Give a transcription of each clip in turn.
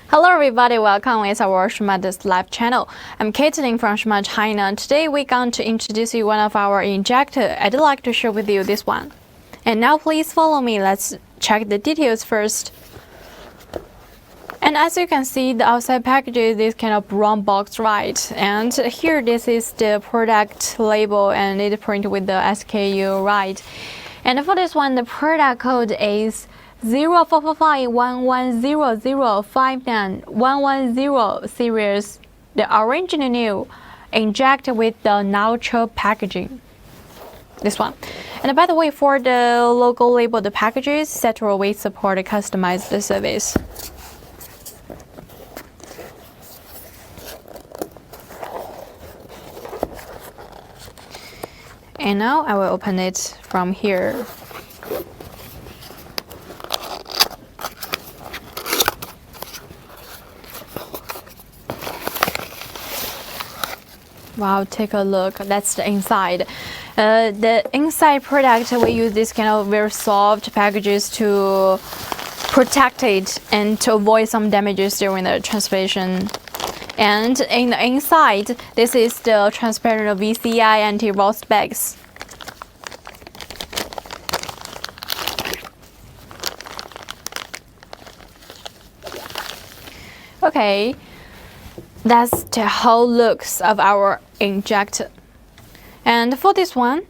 Hello everybody, welcome with our Shumatt live channel. I'm Caitlin from Shumatt, China. Today we're going to introduce you one of our injector. I'd like to share with you this one. And now please follow me. Let's check the details first. And as you can see, the outside package is this kind of brown box, right? And here this is the product label and it's printed with the SKU, right? And for this one, the product code is 04451100591110 series, the original new, injected with the natural packaging. This one. And by the way, for the logo label, the packages, etc., we support a customized service. And now I will open it from here. Wow, take a look. That's the inside. The inside product, we use this kind of very soft packages to protect it and to avoid some damages during the transportation. And in the inside, this is the transparent VCI anti-rust bags. Okay. That's the whole looks of our injector. And for this one,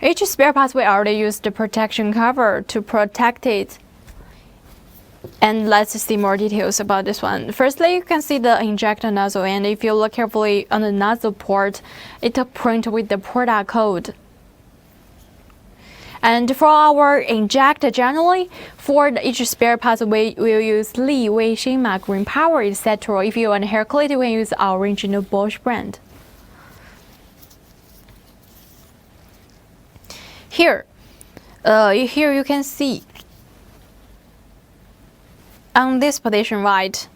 each spare part we already used the protection cover to protect it. And let's see more details about this one. Firstly, you can see the injector nozzle, and if you look carefully on the nozzle port, it's printed with the product code. And for our injector, generally, for each spare part, we will use Li, Wei, Shumatt, Green Power, etc. If you want hair quality, we use our original Bosch brand. Here you can see on this position, right?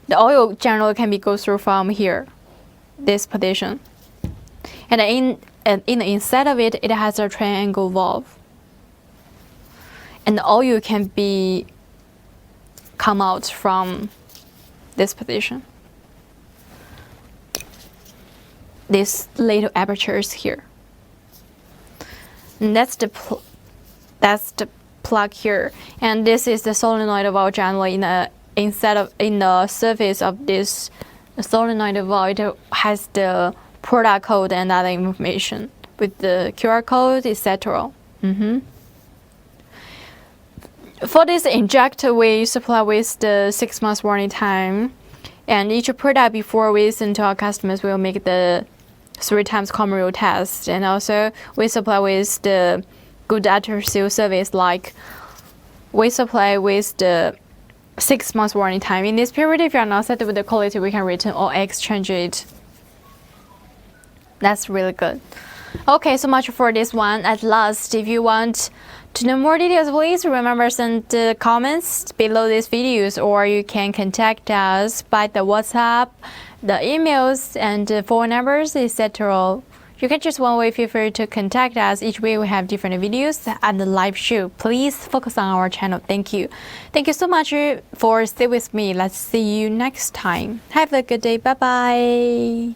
The oil generally can be go through from here, this position, and in the inside of it, it has a triangle valve, and the oil can be come out from this position. This little apertures here, and that's the plug here, and this is the solenoid valve. Generally, in the surface of this solenoid valve, it has the product code and other information with the QR code, etc. For this injector, we supply with the 6 months warranty time, and each product before we send to our customers, we'll make the 3 times common rule test, and also we supply with the good after sale service, like we supply with the 6 months warranty time. In this period, if you are not satisfied with the quality, we can return or exchange it. That's really good. Okay, so much for this one. At last, if you want to know more details, please remember send the comments below these videos, or you can contact us by the WhatsApp, the emails, and the phone numbers, etc. You can choose one way. Feel free to contact us. Each week we have different videos and the live show. Please focus on our channel. Thank you. Thank you so much for staying with me. Let's see you next time. Have a good day. Bye bye.